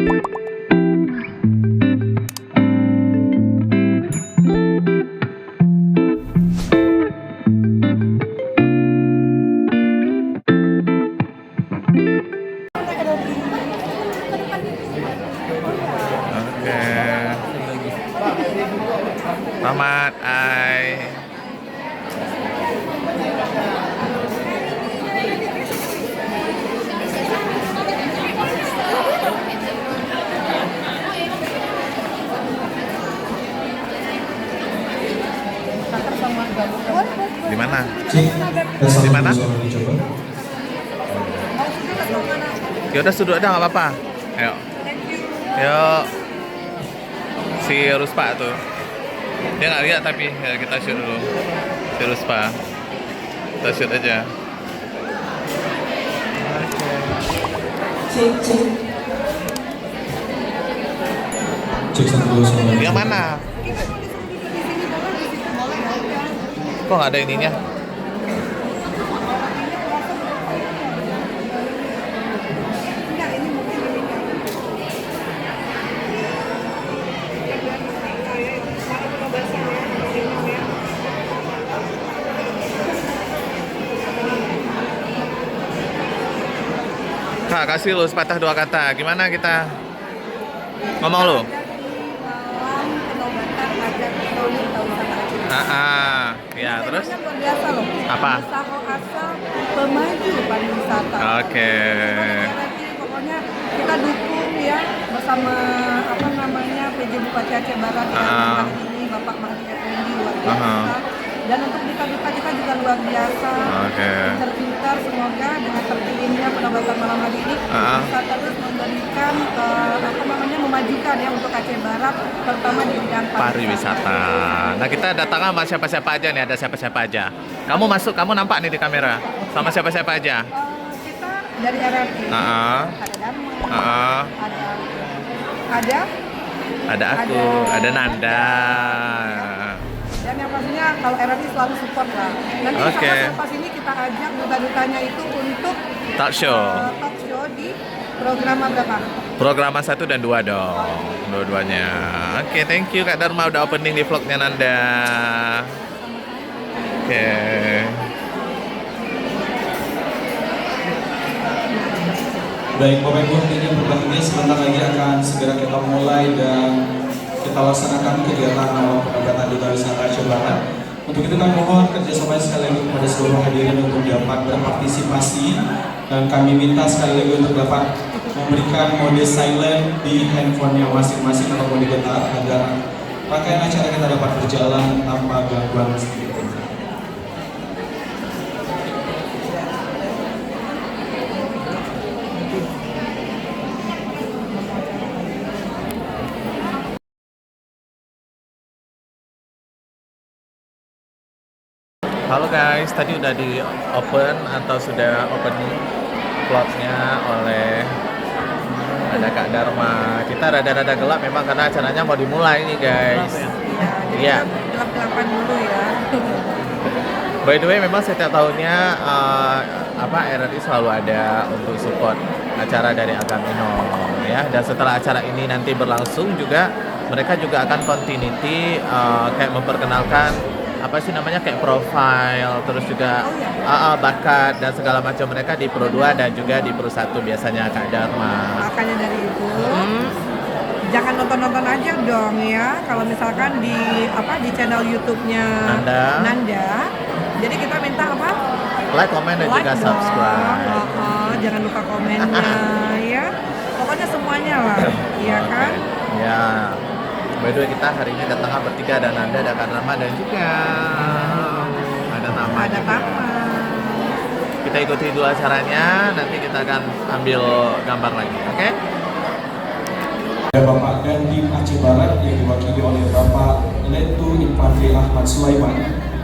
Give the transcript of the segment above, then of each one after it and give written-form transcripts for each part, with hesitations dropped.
Selamat, Ai. Di mana? Di mana? Ya udah sudut aja nggak apa-apa. Ayo. Yuk. Si Ruspa tuh. Dia nggak lihat tapi ya, kita shoot dulu. Si Ruspa. Kita shoot aja. Cek 1 2 Yang mana? Kok nggak ada ininya? Kak, kasih lu sepatah dua kata. Gimana kita ngomong lu? Ya terus? Luar biasa loh. Apa? Asal pemaju pariwisata. Oke. Pokoknya kita dukung ya bersama apa namanya PJ Bupati Aceh Barat yang hari ini Bapak Mahdi Effendi luar biasa. Dan untuk duta-duta kita juga luar biasa. Pintar-pintar, semoga dengan terpilihnya penobatan malam hari ini bisa terus memberikan apa namanya memajukan ya untuk Aceh Barat, terutama di bidang pariwisata. Nah kita datang sama siapa-siapa aja nih, ada siapa-siapa aja. Kamu masuk, kamu nampak nih di kamera. Sama siapa-siapa aja? Kita dari RRI, ada Dharma, ada aku, ada Nanda. Dan yang pastinya kalau RRI selalu support lah. Nanti pas ini kita ajak duta-dutanya itu untuk talk show di program berapa? Program 1 dan 2 dong, dua-duanya. Oke, thank you Kak Dharma udah opening di vlognya Nanda. Oke. Baik, Bapak Ibu hadirin berbahagia, sebentar lagi akan segera kita mulai dan kita laksanakan kegiatan awal penobatan duta wisata Aceh Barat. Untuk itu kami mohon kerjasama sekali lagi kepada seluruh hadirin untuk dapat berpartisipasi dan kami minta sekali lagi untuk dapat memberikan mode silent di handphonenya masing-masing atau mode getar agar rangkaian acara kita dapat berjalan tanpa gangguan sedikit. Halo guys, tadi udah di open atau sudah opening vlognya oleh ada Kak Dharma. Kita rada-rada gelap memang karena acaranya mau dimulai nih guys. Iya. Gelap-gelapan dulu ya. By the way, memang setiap tahunnya RRI selalu ada untuk support acara dari Agamino ya. Dan setelah acara ini nanti berlangsung juga mereka juga akan continuity kayak memperkenalkan apa sih namanya kayak profile, terus juga bakat dan segala macam mereka di Pro 2 dan juga di Pro 1 biasanya Kak Dharma. Makanya dari itu jangan nonton-nonton aja dong ya. Kalau misalkan di channel YouTube-nya Nanda. Jadi kita minta apa? Like, comment dan juga subscribe. Jangan lupa komennya ya. Pokoknya semuanya lah, iya kan? Ya. By the way, kita hari ini datang bertiga, ada Nanda, ada Kak Dharma dan juga ada Tama. Kita ikuti dulu acaranya, nanti kita akan ambil gambar lagi, oke? Ada Bapak dan tim Aceh Barat yang diwakili oleh Bapak Letu Infantri Ahmad Sulaiman,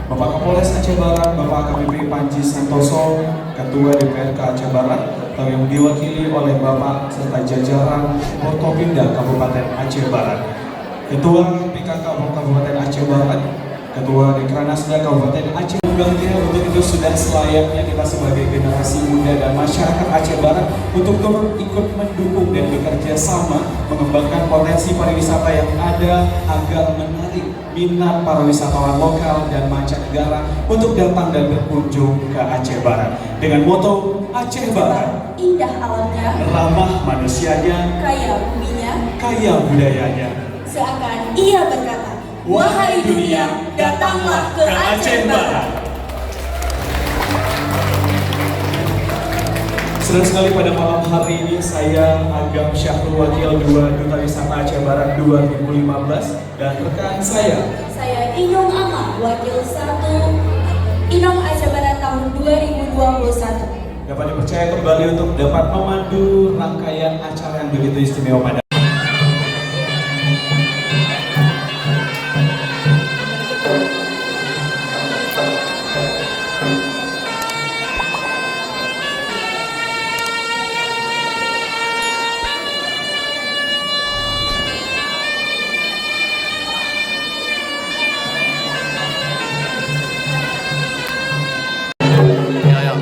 Bapak Kapolres Aceh Barat, Bapak AKBP Panji Santoso, Ketua DPRK Aceh Barat, atau yang diwakili oleh Bapak serta jajaran Forkopimda Kabupaten Aceh Barat, Ketua PKK Kabupaten Aceh Barat, Ketua Dekranasda Kabupaten Aceh. Mudah-mudahan untuk itu sudah selayaknya kita sebagai generasi muda dan masyarakat Aceh Barat untuk turut ikut mendukung dan bekerja sama mengembangkan potensi pariwisata yang ada agar menarik minat para wisatawan lokal dan mancanegara untuk datang dan berkunjung ke Aceh Barat dengan moto Aceh Barat, indah alamnya, ramah manusianya, kaya buminya, kaya budayanya. seakan ia berkata, wahai dunia, datanglah ke Aceh Barat. Senang sekali pada malam hari ini saya Agam Syahrul, Wakil 2 Duta Wisata Aceh Barat 2015, dan rekan Saya Inung Ama, Wakil 1 Inong Aceh Barat tahun 2021. dapat dipercaya kembali untuk dapat memandu rangkaian acara yang begitu istimewa pada Ya, ya.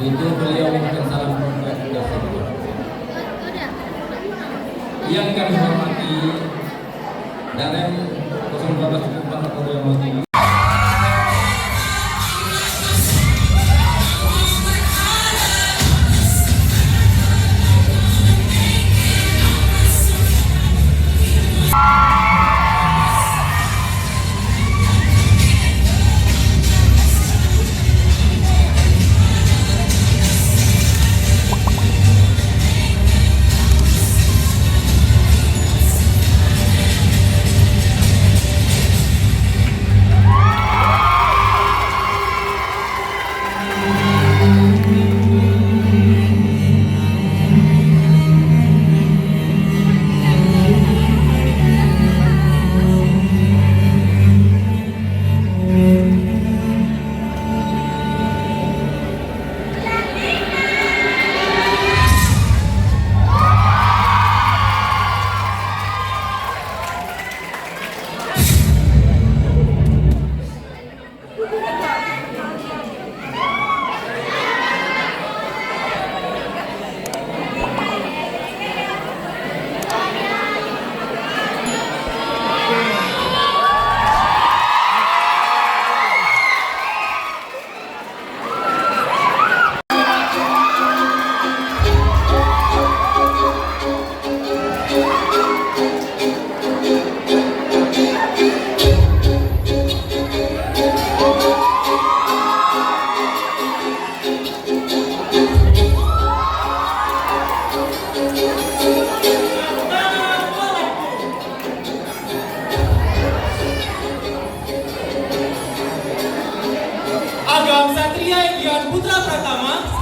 Itu beliau memberikan salam congratulasi. Yang kami hormati dari 012 cukup banget untuk yang mau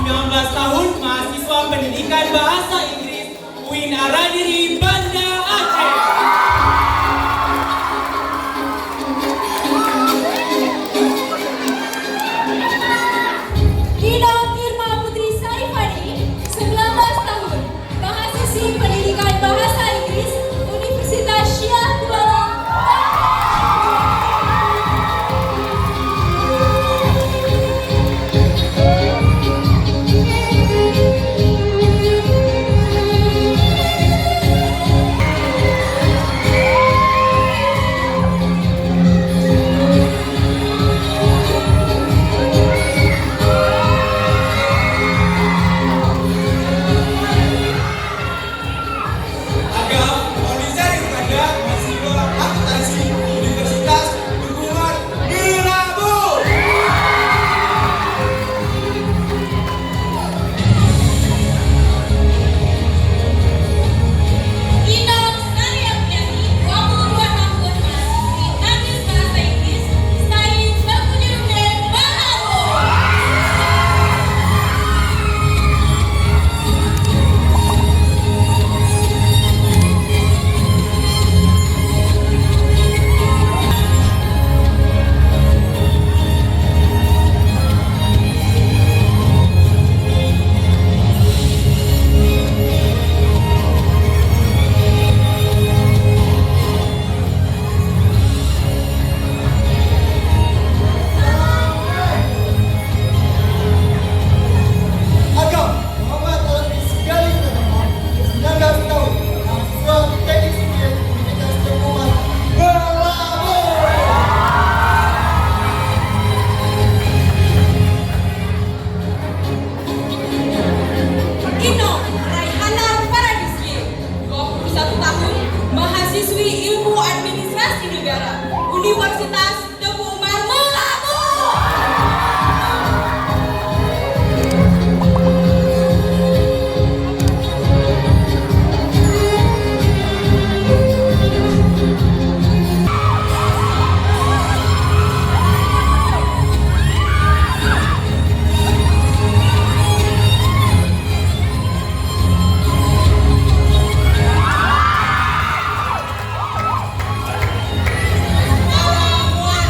19 tahun, mahasiswa pendidikan bahasa Inggris UIN Aradiri Banda Aceh. Ina Irma Putri Sarifani, 19 tahun, mahasiswi pendidikan bahasa Inggris Universitas Syah Kuala. Universitas Teguh Umar Melabu. Salam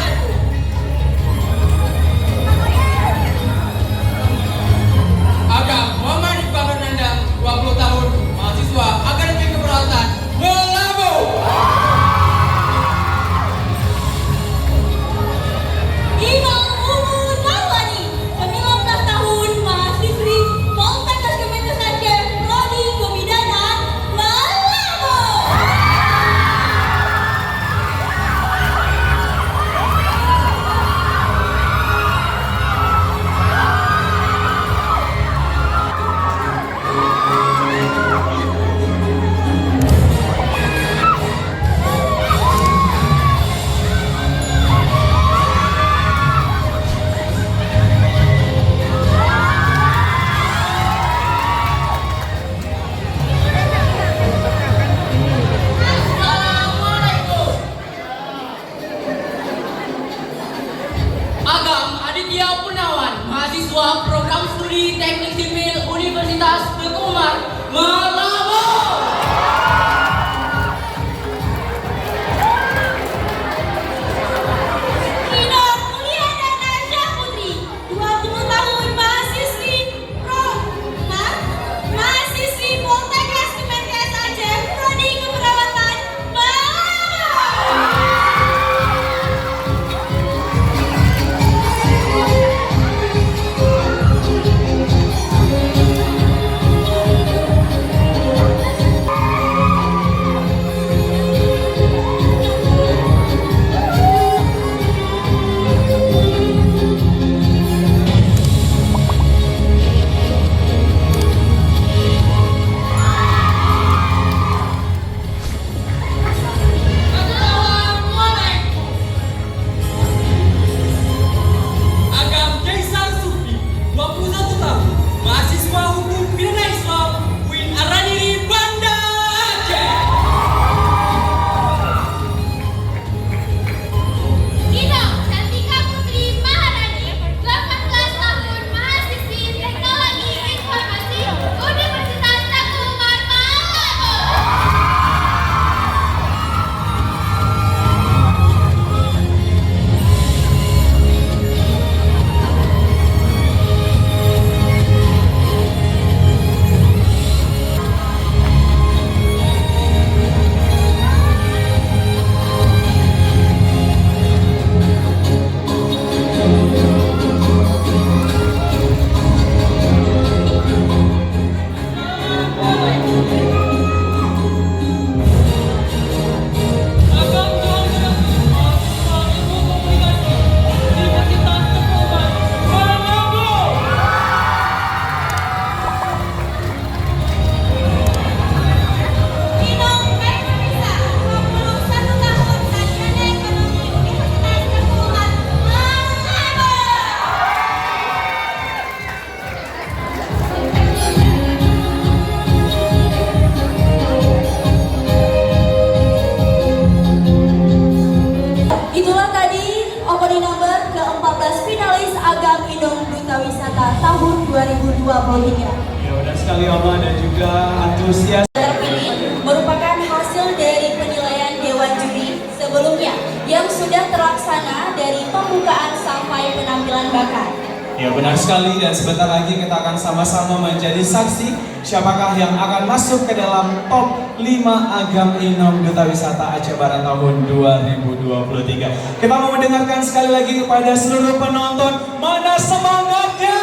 tahun 2023. Ya udah sekali Oma dan juga antusias. Terpilih merupakan hasil dari penilaian Dewan Juri sebelumnya yang sudah terlaksana dari pembukaan sampai penampilan bakat. Ya benar sekali, dan sebentar lagi kita akan sama-sama menjadi saksi siapakah yang akan masuk ke dalam top 5 Agam Inom Duta Wisata Aceh Barat tahun 2023. Kita mau mendengarkan sekali lagi kepada seluruh penonton, mana semangatnya?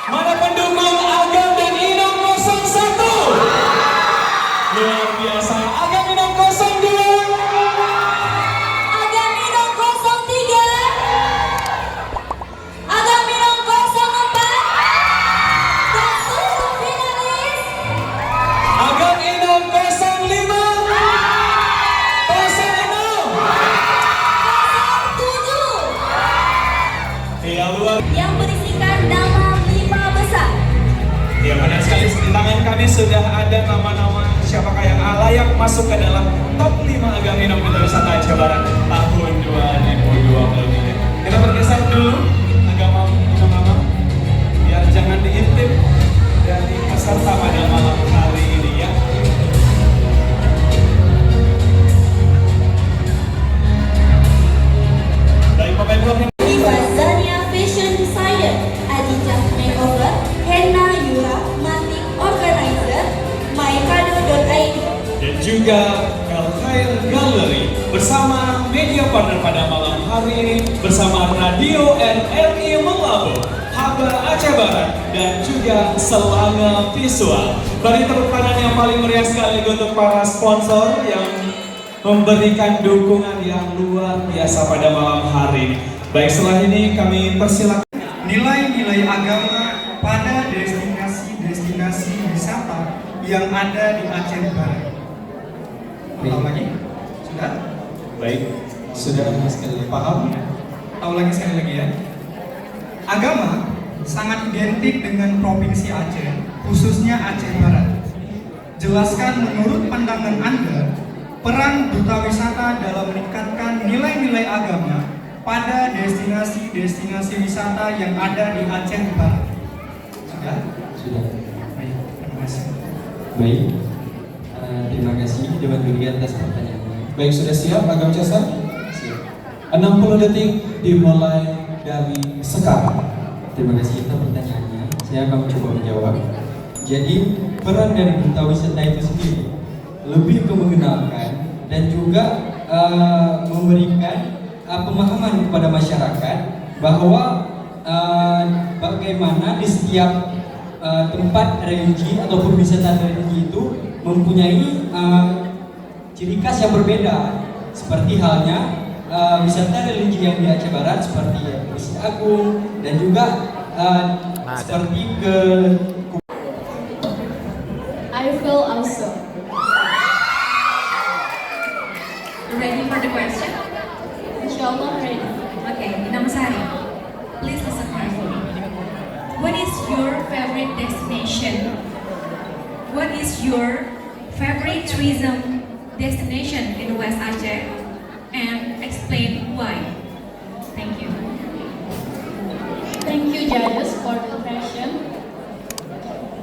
Mana pendukung Agam dan Inom 01? Luar biasa, Agam Inom 02. Agam Inom 03, Agam Inom 04, dan seluruh finalis Agam Inom 05, 06. 07 Ya luar. yang berisikan nama 5 besar. Ya benar sekali, di tangan kami sudah ada nama-nama siapakah yang layak masuk ke dalam top 5 Agam Inom Duta Wisata Aceh Barat tahun 2023. Kita bergeser dulu agama nama biar jangan diintip dari peserta pada malam hari ini ya. Baik Bapak Ibu, Diva Zania Fashion Designer, Aditya Makeover, Henna Yura, Matik Organizer, mycado.id. dan juga Galkhair Gallery bersama media partner pada malam hari ini bersama Radio RRI Melabo, Haba Aceh Barat dan juga Selanga Visual. Beri tepuk tangan yang paling meriah sekali untuk para sponsor yang memberikan dukungan yang luar biasa pada malam hari ini. Baik, setelah ini kami persilakan nilai-nilai agama pada destinasi-destinasi wisata yang ada di Aceh Barat. Tahu lagi? Sudah? baik, sudah sekali paham? Tahu lagi sekali lagi ya. Agama sangat identik dengan Provinsi Aceh, khususnya Aceh Barat. Jelaskan menurut pandangan Anda, peran duta wisata dalam meningkatkan nilai-nilai agama pada destinasi-destinasi wisata yang ada di Aceh Barat. Sudah? Sudah. Baik, terima kasih. Baik. Terima kasih Dewan Juri atas pertanyaannya. Baik, sudah siap Agam Cesar? Siap. 60 detik dimulai dari sekarang. Terima kasih atas pertanyaannya. Saya akan coba menjawab. Jadi peran dari duta wisata itu sendiri lebih ke mengenalkan dan juga memberikan pemahaman kepada masyarakat bahwa bagaimana di setiap tempat religi ataupun wisata religi itu mempunyai ciri khas yang berbeda, seperti halnya wisata religi yang di Aceh Barat seperti Masjid Agung dan juga seperti ke I feel awesome. Ready for the question? Inshallah ready. Okay, Inam Sari, please listen carefully. What is your favorite destination? What is your favorite tourism destination in West Aceh? And explain why. Thank you. Thank you, judges, for the question.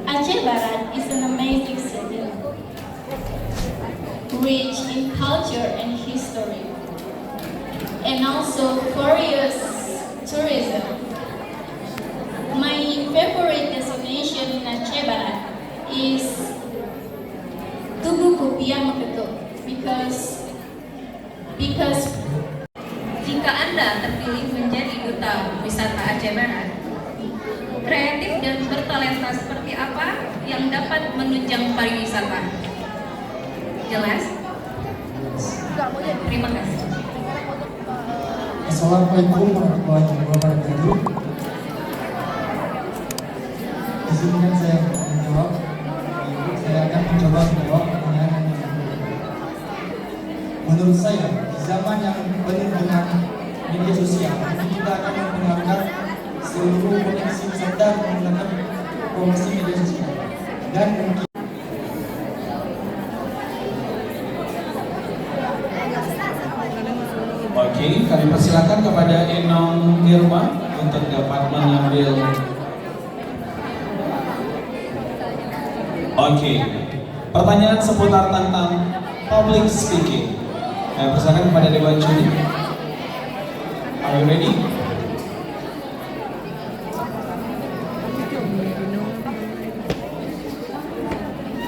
Aceh Barat is an amazing city, rich in culture and history, and also curious tourism. My favorite destination in Aceh Barat is Tugu Kupia Meketuk because Jika Anda terpilih menjadi duta wisata Aceh Barat, kreatif dan bertalenta seperti apa yang dapat menunjang pariwisata? Jelas? Terima kasih. Assalamualaikum warahmatullahi wabarakatuh. Izinkan saya menjawab. Saya akan mencoba menjawab pertanyaan yang menurut saya di zaman yang penuh dengan media sosial, kita akan memperhatikan seluruh potensi wisata menggunakan promosi media sosial dan mungkin Oke, kami persilakan kepada Enong Nirma. untuk dapat mengambil. Oke, pertanyaan seputar tentang public speaking. Saya persilakan kepada Dewan Juri. Are you ready?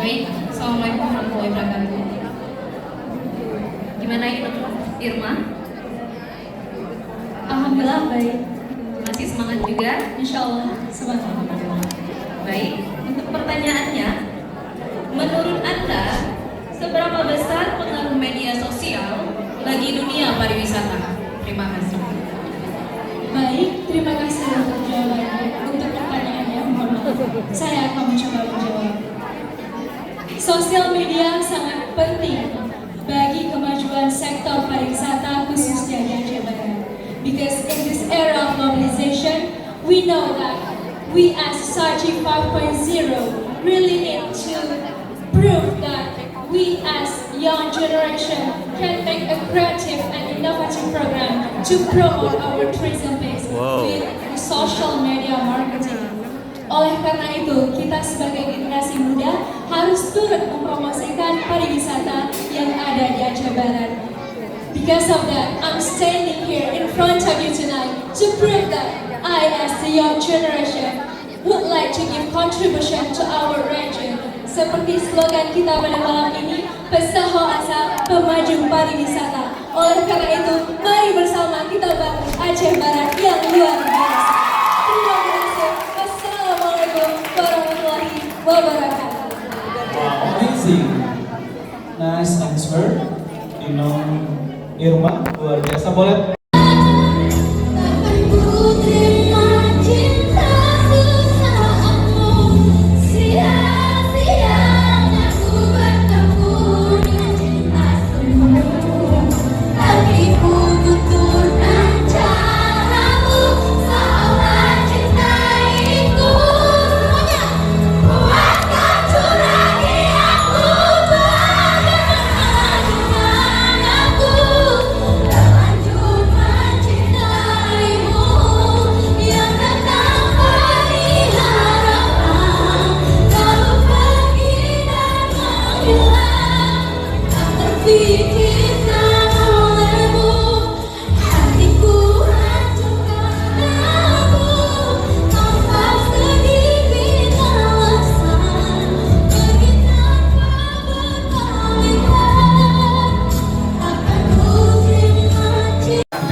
Baik, Assalamualaikum warahmatullahi wabarakatuh. Gimana Irma? Alhamdulillah baik. Masih semangat juga? Insya Allah semangat. Baik, untuk pertanyaannya, menurut Anda, seberapa besar pengaruh media sosial bagi dunia pariwisata? Terima kasih. Baik, terima kasih untuk jawabannya. Untuk pertanyaannya, mohon maaf, saya akan mencoba menjawab. Sosial media sangat penting bagi kemajuan sektor pariwisata khususnya di Aceh Barat. Because in this era of globalization, we know that we as Saji 5.0 really need to prove that we as young generation can make a creative and innovative program to promote our tourism base with social media marketing. Oleh karena itu, kita sebagai generasi muda harus turut mempromosikan pariwisata yang ada di Aceh Barat. Because of that, I'm standing here in front of you tonight to prove that I, as the young generation, would like to give contribution to our region. Seperti slogan kita pada malam ini, Pesaho Asa Pemaju Pariwisata. Oleh karena itu, mari bersama kita bangun Aceh Barat yang luar biasa. Terima kasih. Wassalamualaikum warahmatullahi wabarakatuh. Wow, amazing. Nice answer. Irma, luar biasa. Boleh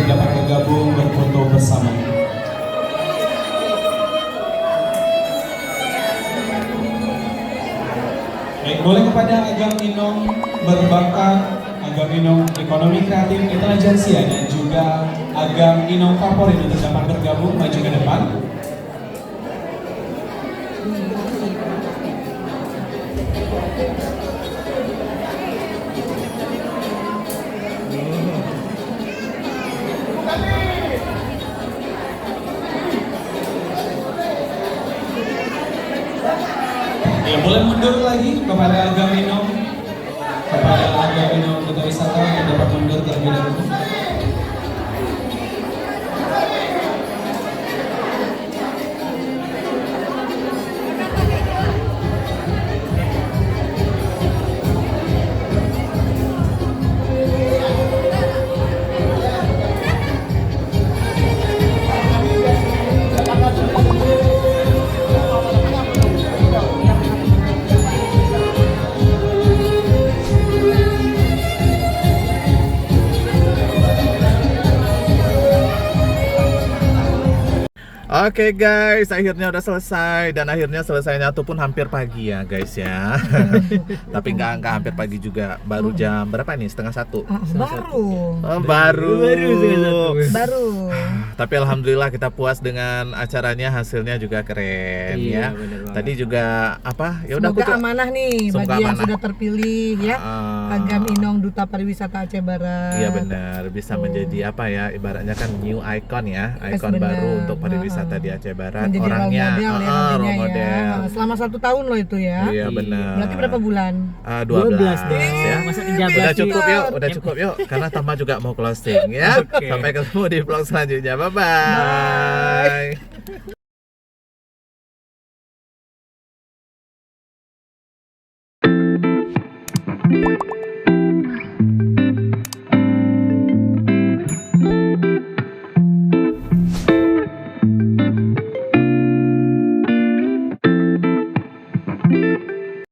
dapat bergabung berfoto bersama. Baik, boleh kepada Agam Inong berbakat, Agam Inong Ekonomi Kreatif Intelijensia dan juga Agam Inong Favorit untuk dapat bergabung maju ke depan. Ya, boleh mundur lagi kepada Agam Inong, Duta Wisata yang dapat mundur terlebih dahulu. Oke guys, akhirnya udah selesai dan akhirnya selesainya tuh pun hampir pagi ya guys ya. Tapi nggak hampir pagi juga, baru jam berapa nih? 12:30. Baru. Tapi alhamdulillah kita puas dengan acaranya, hasilnya juga keren ya. Tadi juga apa? Ya udah semoga amanah nih semoga bagi yang amanah. sudah terpilih ya. Agam Inong Duta Pariwisata Aceh Barat. Iya benar, bisa menjadi apa ya? Ibaratnya kan new icon ya, Yes, icon benar. baru untuk pariwisata di Aceh Barat. Menjadi Orangnya role model model. ya. Selama 1 tahun loh itu ya. Iya benar. Berarti berapa bulan? 12 deh. ya. Masa dijabat Udah sih? cukup yuk karena Tama juga mau closing ya. Oke. Sampai ketemu di vlog selanjutnya. Bye bye.